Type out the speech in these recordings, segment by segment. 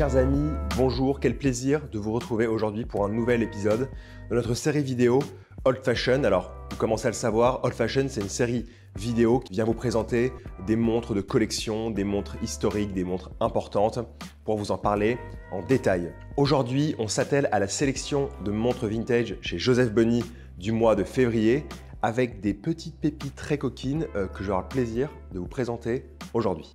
Chers amis, bonjour, quel plaisir de vous retrouver aujourd'hui pour un nouvel épisode de notre série vidéo Old Fashion. Alors, vous commencez à le savoir, Old Fashion, c'est une série vidéo qui vient vous présenter des montres de collection, des montres historiques, des montres importantes, pour vous en parler en détail. Aujourd'hui, on s'attelle à la sélection de montres vintage chez Joseph Bonny du mois de février, avec des petites pépites très coquines que j'aurai le plaisir de vous présenter aujourd'hui.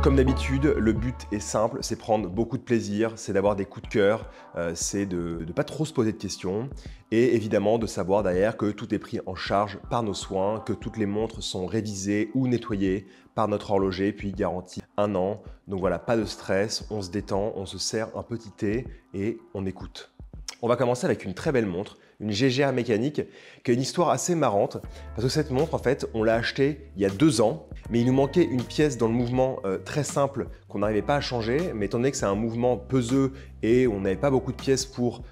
Comme d'habitude, le but est simple, c'est prendre beaucoup de plaisir, c'est d'avoir des coups de cœur, c'est de ne pas trop se poser de questions et évidemment de savoir derrière que tout est pris en charge par nos soins, que toutes les montres sont révisées ou nettoyées par notre horloger puis garanties 1 an. Donc voilà, pas de stress, on se détend, on se sert un petit thé et on écoute. On va commencer avec une très belle montre, une GGR mécanique, qui a une histoire assez marrante, parce que cette montre, en fait, on l'a achetée il y a 2 ans, mais il nous manquait une pièce dans le mouvement très simple qu'on n'arrivait pas à changer, mais étant donné que c'est un mouvement peseux et on n'avait pas beaucoup de pièces pour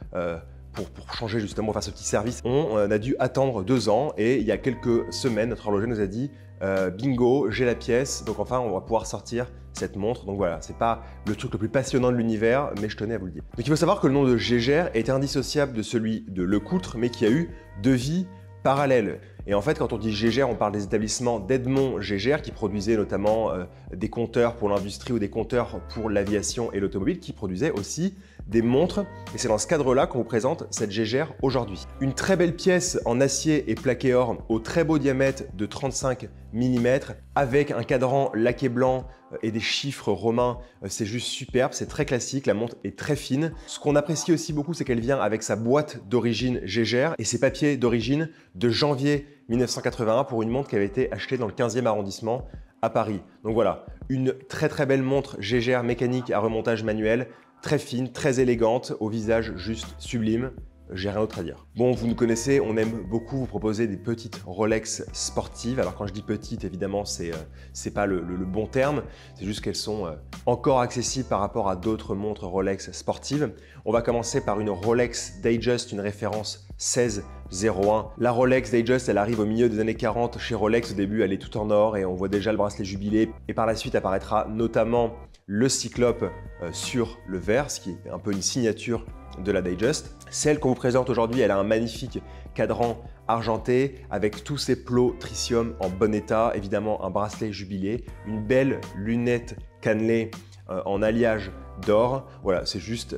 changer justement, faire ce petit service, on a dû attendre 2 ans et il y a quelques semaines, notre horloger nous a dit bingo, j'ai la pièce, donc enfin on va pouvoir sortir cette montre. Donc voilà, c'est pas le truc le plus passionnant de l'univers, mais je tenais à vous le dire. Donc il faut savoir que le nom de GGR est indissociable de celui de Lecoutre, mais qui a eu 2 vies parallèles. Et en fait, quand on dit GGR, on parle des établissements d'Edmond GGR qui produisaient notamment des compteurs pour l'industrie ou des compteurs pour l'aviation et l'automobile, qui produisaient aussi des montres. Et c'est dans ce cadre-là qu'on vous présente cette GGR aujourd'hui. Une très belle pièce en acier et plaqué or au très beau diamètre de 35 mm avec un cadran laqué blanc et des chiffres romains. C'est juste superbe, c'est très classique, la montre est très fine. Ce qu'on apprécie aussi beaucoup, c'est qu'elle vient avec sa boîte d'origine GGR et ses papiers d'origine de janvier 1981 pour une montre qui avait été achetée dans le 15e arrondissement à Paris. Donc voilà, une très belle montre GGR mécanique à remontage manuel, très fine, très élégante, au visage juste sublime. J'ai rien d'autre à dire. Bon, vous nous connaissez, on aime beaucoup vous proposer des petites Rolex sportives. Alors quand je dis petites, évidemment, c'est pas le bon terme. C'est juste qu'elles sont encore accessibles par rapport à d'autres montres Rolex sportives. On va commencer par une Rolex Datejust, une référence 1601. La Rolex Datejust, elle arrive au milieu des années 40 chez Rolex. Au début, elle est tout en or et on voit déjà le bracelet jubilé. Et par la suite apparaîtra notamment le cyclope sur le verre, ce qui est un peu une signature de la Datejust. Celle qu'on vous présente aujourd'hui, elle a un magnifique cadran argenté avec tous ses plots tritium en bon état, évidemment un bracelet jubilé, une belle lunette cannelée en alliage d'or. Voilà, c'est juste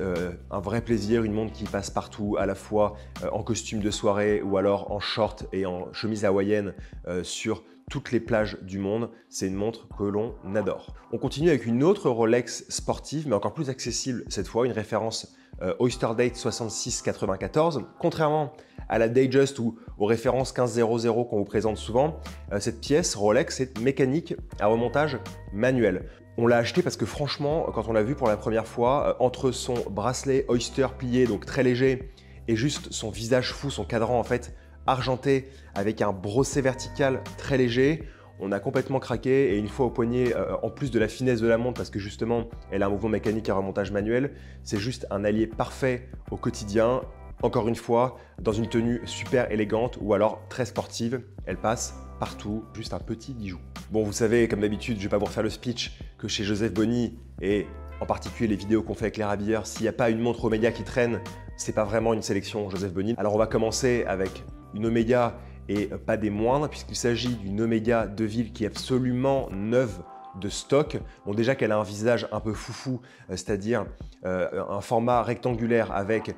un vrai plaisir, une montre qui passe partout, à la fois en costume de soirée ou alors en short et en chemise hawaïenne sur toutes les plages du monde. C'est une montre que l'on adore. On continue avec une autre Rolex sportive, mais encore plus accessible cette fois, une référence Oyster Date 6694. Contrairement à la Datejust ou aux références 1500 qu'on vous présente souvent, cette pièce Rolex est mécanique à remontage manuel. On l'a acheté parce que franchement, quand on l'a vu pour la première fois, entre son bracelet Oyster plié, donc très léger, et juste son visage fou, son cadran en fait argenté avec un brosset vertical très léger, on a complètement craqué. Et une fois au poignet, en plus de la finesse de la montre, parce que justement elle a un mouvement mécanique à remontage manuel, c'est juste un allié parfait au quotidien. Encore une fois, dans une tenue super élégante ou alors très sportive, elle passe partout, juste un petit bijou. Bon, vous savez, comme d'habitude, je ne vais pas vous refaire le speech, que chez Joseph Bonny et en particulier les vidéos qu'on fait avec les Rabilleurs, s'il n'y a pas une montre Omega qui traîne, c'est pas vraiment une sélection Joseph Bonny. Alors on va commencer avec une Omega et pas des moindres, puisqu'il s'agit d'une Omega Deville qui est absolument neuve de stock. Bon, déjà qu'elle a un visage un peu foufou, c'est-à-dire un format rectangulaire avec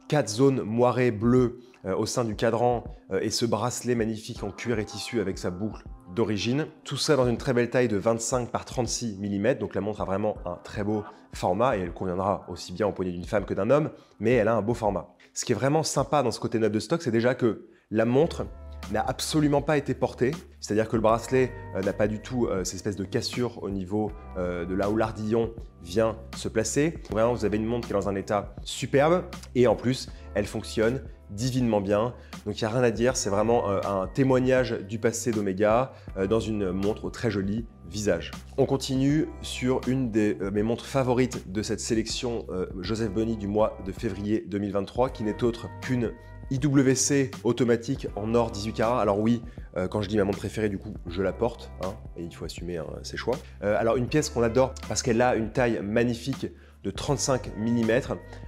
4 zones moirées bleues au sein du cadran et ce bracelet magnifique en cuir et tissu avec sa boucle d'origine. Tout ça dans une très belle taille de 25 par 36 mm, donc la montre a vraiment un très beau format et elle conviendra aussi bien au poignet d'une femme que d'un homme, mais elle a un beau format. Ce qui est vraiment sympa dans ce côté neuf de stock, c'est déjà que la montre n'a absolument pas été portée, c'est-à-dire que le bracelet n'a pas du tout cette espèce de cassure au niveau de là où l'ardillon vient se placer. Vraiment, vous avez une montre qui est dans un état superbe et en plus, elle fonctionne divinement bien. Donc il n'y a rien à dire, c'est vraiment un témoignage du passé d'Omega dans une montre au très joli visage. On continue sur une de mes montres favorites de cette sélection Joseph Bonny du mois de février 2023, qui n'est autre qu'une IWC automatique en or 18 carats. Alors oui, quand je dis ma montre préférée, du coup, je la porte, hein, et il faut assumer ses choix. Alors une pièce qu'on adore parce qu'elle a une taille magnifique de 35 mm,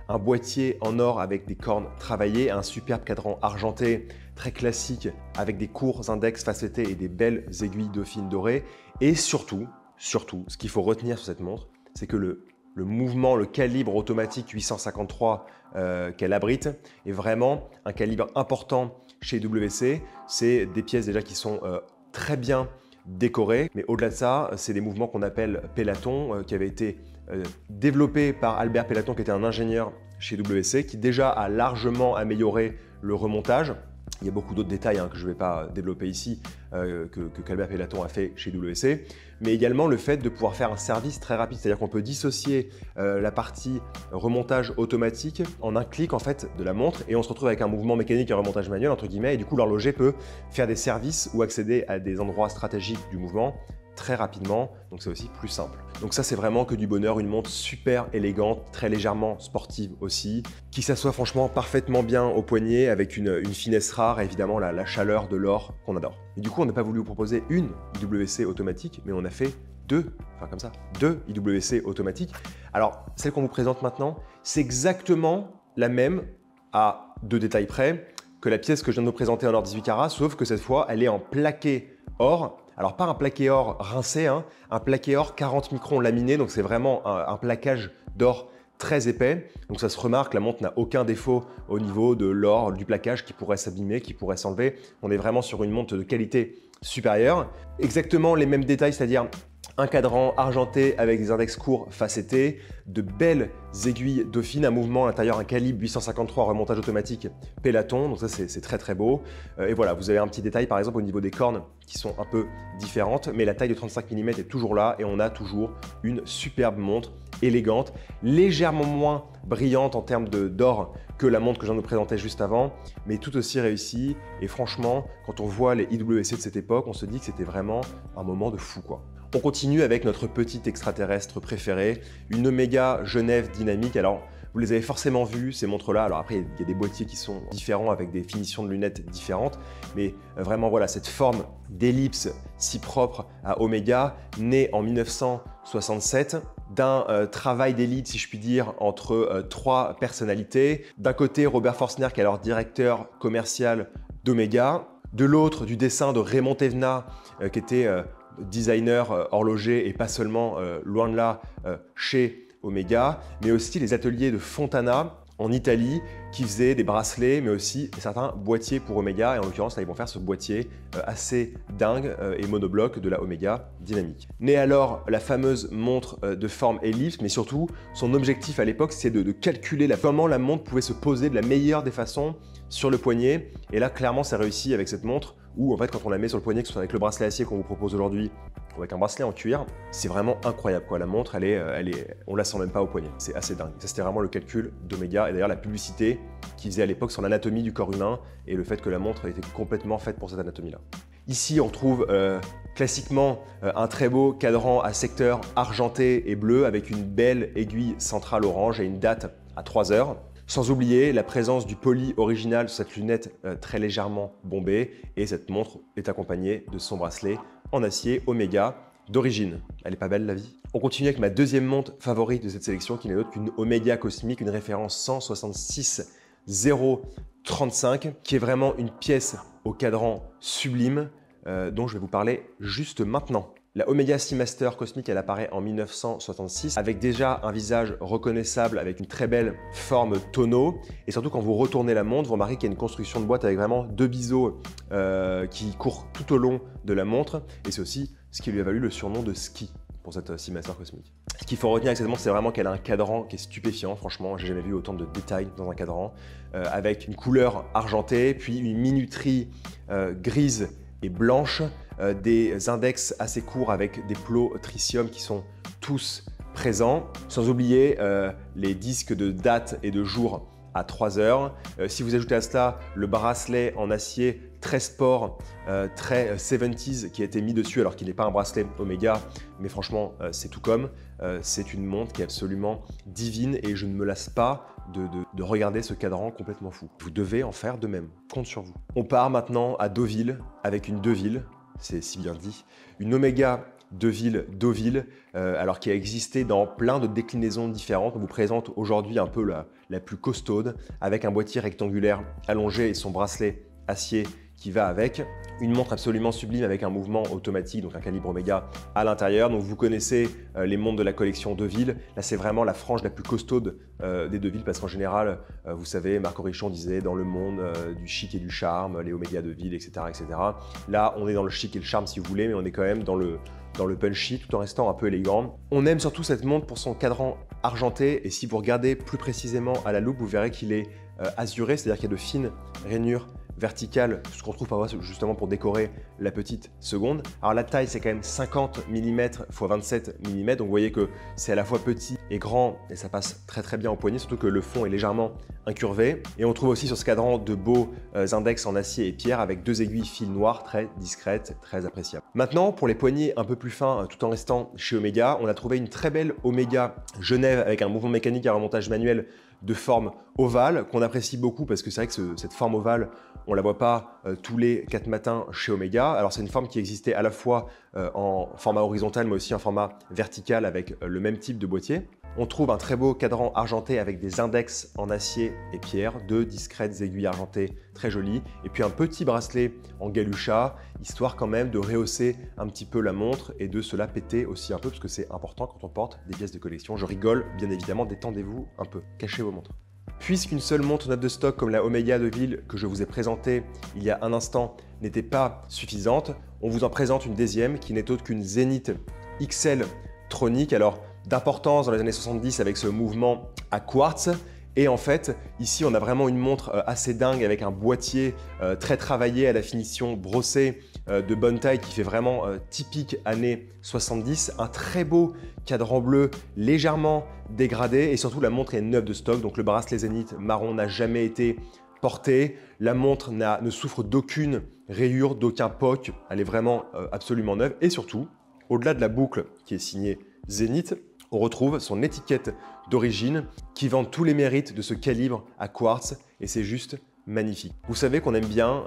un boîtier en or avec des cornes travaillées, un superbe cadran argenté, très classique, avec des courts index facettés et des belles aiguilles dauphines dorées. Et surtout, ce qu'il faut retenir sur cette montre, c'est que le mouvement, le calibre automatique 853 qu'elle abrite est vraiment un calibre important chez WC. C'est des pièces déjà qui sont très bien décorées, mais au-delà de ça, c'est des mouvements qu'on appelle Pellaton, qui avaient été développés par Albert Pellaton, qui était un ingénieur chez WC, qui déjà a largement amélioré le remontage. Il y a beaucoup d'autres détails que je ne vais pas développer ici, qu'Albert Pellaton a fait chez WC, mais également le fait de pouvoir faire un service très rapide, c'est-à-dire qu'on peut dissocier la partie remontage automatique en un clic en fait de la montre, et on se retrouve avec un mouvement mécanique et un remontage manuel entre guillemets, et du coup l'horloger peut faire des services ou accéder à des endroits stratégiques du mouvement très rapidement, donc c'est aussi plus simple. Donc ça c'est vraiment que du bonheur, une montre super élégante, très légèrement sportive aussi, qui s'assoit franchement parfaitement bien au poignet avec une finesse rare et évidemment la chaleur de l'or qu'on adore. Et du coup on n'a pas voulu vous proposer une IWC automatique, mais on a fait deux IWC automatiques. Alors celle qu'on vous présente maintenant, c'est exactement la même à 2 détails près que la pièce que je viens de vous présenter en or 18 carats, sauf que cette fois elle est en plaqué or. Alors pas un plaqué or rincé, hein, un plaqué or 40 microns laminé, donc c'est vraiment un plaquage d'or très épais. Donc ça se remarque, la montre n'a aucun défaut au niveau de l'or, du plaquage qui pourrait s'abîmer, qui pourrait s'enlever. On est vraiment sur une montre de qualité supérieure. Exactement les mêmes détails, c'est-à-dire un cadran argenté avec des index courts facettés, de belles aiguilles dauphines, un mouvement à l'intérieur, un calibre 853 remontage automatique Pellaton, donc ça c'est très très beau. Et voilà, vous avez un petit détail par exemple au niveau des cornes qui sont un peu différentes, mais la taille de 35 mm est toujours là et on a toujours une superbe montre élégante, légèrement moins brillante en termes d'or que la montre que je viens de vous présenter juste avant, mais tout aussi réussie. Et franchement, quand on voit les IWC de cette époque, on se dit que c'était vraiment un moment de fou quoi. On continue avec notre petit extraterrestre préféré, une Omega Genève dynamique. Alors, vous les avez forcément vus, ces montres-là. Alors après, il y a des boîtiers qui sont différents avec des finitions de lunettes différentes. Mais vraiment, voilà, cette forme d'ellipse si propre à Omega, née en 1967, d'un travail d'élite, si je puis dire, entre 3 personnalités. D'un côté, Robert Forstner, qui est alors directeur commercial d'Omega. De l'autre, du dessin de Raymond Thévenat, qui était designer horloger et pas seulement, loin de là, chez Omega, mais aussi les ateliers de Fontana en Italie qui faisaient des bracelets, mais aussi certains boîtiers pour Omega. Et en l'occurrence, là, ils vont faire ce boîtier assez dingue et monobloc de la Omega Dynamique. Née alors la fameuse montre de forme ellipse, mais surtout, son objectif à l'époque, c'est de calculer comment la montre pouvait se poser de la meilleure des façons sur le poignet. Et là, clairement, ça réussit avec cette montre où, en fait, quand on la met sur le poignet, que ce soit avec le bracelet acier qu'on vous propose aujourd'hui ou avec un bracelet en cuir, c'est vraiment incroyable quoi. La montre, on la sent même pas au poignet. C'est assez dingue. Ça, c'était vraiment le calcul d'Omega et d'ailleurs la publicité qu'ils faisaient à l'époque sur l'anatomie du corps humain et le fait que la montre était complètement faite pour cette anatomie-là. Ici, on retrouve classiquement un très beau cadran à secteur argenté et bleu avec une belle aiguille centrale orange et une date à 3 heures. Sans oublier la présence du poly original sur cette lunette très légèrement bombée, et cette montre est accompagnée de son bracelet en acier Omega d'origine. Elle est pas belle la vie? On continue avec ma deuxième montre favorite de cette sélection qui n'est autre qu'une Omega Cosmic, une référence 166 035 qui est vraiment une pièce au cadran sublime dont je vais vous parler juste maintenant. La Omega Seamaster Cosmic, elle apparaît en 1966 avec déjà un visage reconnaissable avec une très belle forme tonneau. Et surtout, quand vous retournez la montre, vous remarquez qu'il y a une construction de boîte avec vraiment 2 biseaux qui courent tout au long de la montre. Et c'est aussi ce qui lui a valu le surnom de ski pour cette Seamaster Cosmic. Ce qu'il faut retenir avec cette montre, c'est vraiment qu'elle a un cadran qui est stupéfiant. Franchement, j'ai jamais vu autant de détails dans un cadran. Avec une couleur argentée, puis une minuterie grise et blanche. Des index assez courts avec des plots tritium qui sont tous présents, sans oublier les disques de date et de jour à 3 heures. Si vous ajoutez à cela le bracelet en acier très sport, très 70s qui a été mis dessus alors qu'il n'est pas un bracelet Omega, mais franchement c'est tout comme. C'est une montre qui est absolument divine et je ne me lasse pas de regarder ce cadran complètement fou. Vous devez en faire de même, compte sur vous. On part maintenant à Deauville avec une Deville, c'est si bien dit, une Omega Deauville, alors qui a existé dans plein de déclinaisons différentes. On vous présente aujourd'hui un peu la plus costaude, avec un boîtier rectangulaire allongé et son bracelet acier qui va avec. Une montre absolument sublime avec un mouvement automatique, donc un calibre Omega à l'intérieur. Donc vous connaissez les montres de la collection Deauville. Là, c'est vraiment la frange la plus costaude des Deauville parce qu'en général, vous savez, Marc Aurichon disait dans le monde du chic et du charme, les Omega Deauville, etc., etc. Là, on est dans le chic et le charme si vous voulez, mais on est quand même dans le punchy tout en restant un peu élégant. On aime surtout cette montre pour son cadran argenté et si vous regardez plus précisément à la loupe, vous verrez qu'il est azuré, c'est-à-dire qu'il y a de fines rainures verticale, ce qu'on trouve parfois justement pour décorer la petite seconde. Alors la taille c'est quand même 50 mm x 27 mm, donc vous voyez que c'est à la fois petit et grand et ça passe très très bien au poignet, surtout que le fond est légèrement incurvé. Et on trouve aussi sur ce cadran de beaux index en acier et pierre avec 2 aiguilles fil noires très discrètes, très appréciables. Maintenant pour les poignets un peu plus fins tout en restant chez Omega, on a trouvé une très belle Omega Genève avec un mouvement mécanique à remontage manuel de forme ovale qu'on apprécie beaucoup parce que c'est vrai que cette forme ovale on la voit pas tous les 4 matins chez Omega. Alors c'est une forme qui existait à la fois en format horizontal mais aussi en format vertical avec le même type de boîtier. On trouve un très beau cadran argenté avec des index en acier et pierre, 2 discrètes aiguilles argentées très jolies et puis un petit bracelet en galucha, histoire quand même de rehausser un petit peu la montre et de se la péter aussi un peu parce que c'est important quand on porte des pièces de collection. Je rigole, bien évidemment, détendez-vous un peu, cachez vos montres. Puisqu'une seule montre neuve de stock comme la Omega Deauville que je vous ai présentée il y a un instant n'était pas suffisante, on vous en présente une deuxième qui n'est autre qu'une Zenith XL Tronic. Alors d'importance dans les années 70 avec ce mouvement à quartz. Et en fait, ici, on a vraiment une montre assez dingue avec un boîtier très travaillé à la finition brossée de bonne taille qui fait vraiment typique années 70. Un très beau cadran bleu légèrement dégradé et surtout la montre est neuve de stock. Donc le bracelet Zenith marron n'a jamais été porté. La montre ne souffre d'aucune rayure, d'aucun poc. Elle est vraiment absolument neuve. Et surtout, au-delà de la boucle qui est signée Zenith, on retrouve son étiquette d'origine qui vante tous les mérites de ce calibre à quartz et c'est juste magnifique. Vous savez qu'on aime bien,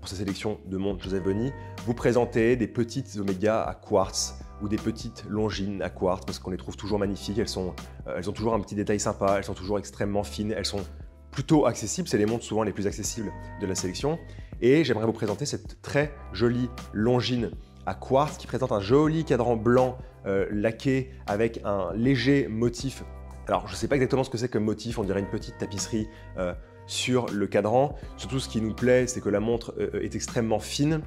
pour sa sélection de montres Joseph Bonny, vous présenter des petites Omega à quartz ou des petites Longines à quartz parce qu'on les trouve toujours magnifiques, elles ont toujours un petit détail sympa, elles sont toujours extrêmement fines, elles sont plutôt accessibles, c'est les montres souvent les plus accessibles de la sélection et j'aimerais vous présenter cette très jolie Longine à quartz qui présente un joli cadran blanc laqué avec un léger motif. Alors je ne sais pas exactement ce que c'est comme motif, on dirait une petite tapisserie sur le cadran. Surtout ce qui nous plaît, c'est que la montre est extrêmement fine,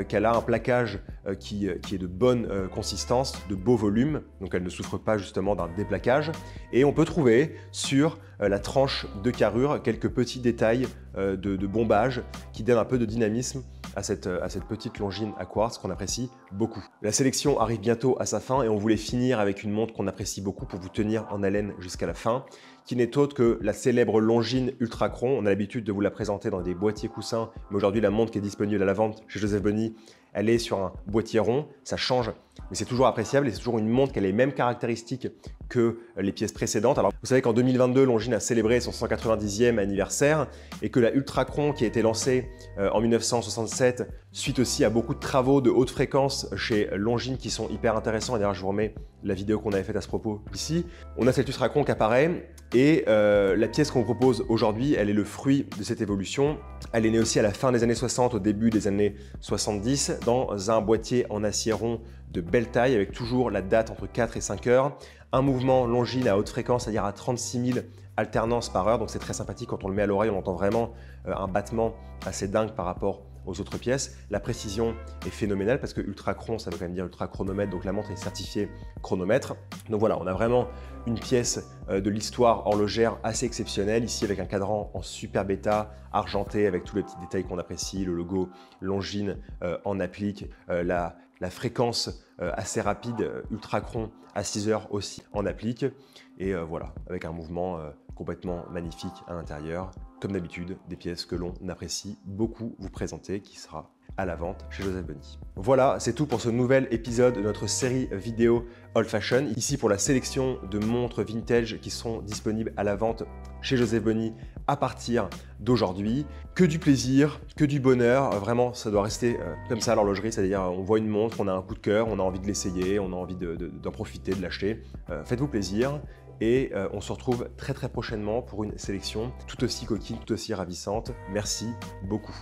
qu'elle a un plaquage qui est de bonne consistance, de beau volume, donc elle ne souffre pas justement d'un déplaquage. Et on peut trouver sur la tranche de carrure quelques petits détails de bombage qui donnent un peu de dynamisme à cette petite Longine à quartz qu'on apprécie beaucoup. La sélection arrive bientôt à sa fin et on voulait finir avec une montre qu'on apprécie beaucoup pour vous tenir en haleine jusqu'à la fin, qui n'est autre que la célèbre Longines Ultrachron. On a l'habitude de vous la présenter dans des boîtiers coussins, mais aujourd'hui la montre qui est disponible à la vente chez Joseph Bonny, elle est sur un boîtier rond, ça change, mais c'est toujours appréciable et c'est toujours une montre qui a les mêmes caractéristiques que les pièces précédentes. Alors vous savez qu'en 2022, Longines a célébré son 190e anniversaire et que la Ultrachron qui a été lancée en 1967 suite aussi à beaucoup de travaux de haute fréquence chez Longines qui sont hyper intéressants. Et d'ailleurs, je vous remets la vidéo qu'on avait faite à ce propos ici. On a cette Ultrachron qui apparaît et la pièce qu'on propose aujourd'hui, elle est le fruit de cette évolution. Elle est née aussi à la fin des années 60, au début des années 70, dans un boîtier en acier rond de belle taille avec toujours la date entre 4 et 5 heures. Un mouvement Longines à haute fréquence, c'est-à-dire à 36 000 alternances par heure. Donc c'est très sympathique quand on le met à l'oreille, on entend vraiment un battement assez dingue par rapport aux autres pièces. La précision est phénoménale parce que Ultrachron, ça veut quand même dire ultra chronomètre, donc la montre est certifiée chronomètre. Donc voilà, on a vraiment une pièce de l'histoire horlogère assez exceptionnelle, ici avec un cadran en super bêta, argenté, avec tous les petits détails qu'on apprécie, le logo Longines en applique, la fréquence assez rapide, Ultrachron à 6 heures aussi en applique, et voilà, avec un mouvement complètement magnifique à l'intérieur. Comme d'habitude, des pièces que l'on apprécie beaucoup vous présenter, qui sera à la vente chez Joseph Bonny. Voilà, c'est tout pour ce nouvel épisode de notre série vidéo Old Fashion. Ici pour la sélection de montres vintage qui sont disponibles à la vente chez Joseph Bonny à partir d'aujourd'hui. Que du plaisir, que du bonheur, vraiment ça doit rester comme ça à l'horlogerie, c'est-à-dire on voit une montre, on a un coup de cœur, on a envie de l'essayer, on a envie d'en profiter, de l'acheter. Faites-vous plaisir. Et on se retrouve très prochainement pour une sélection tout aussi coquine, tout aussi ravissante. Merci beaucoup.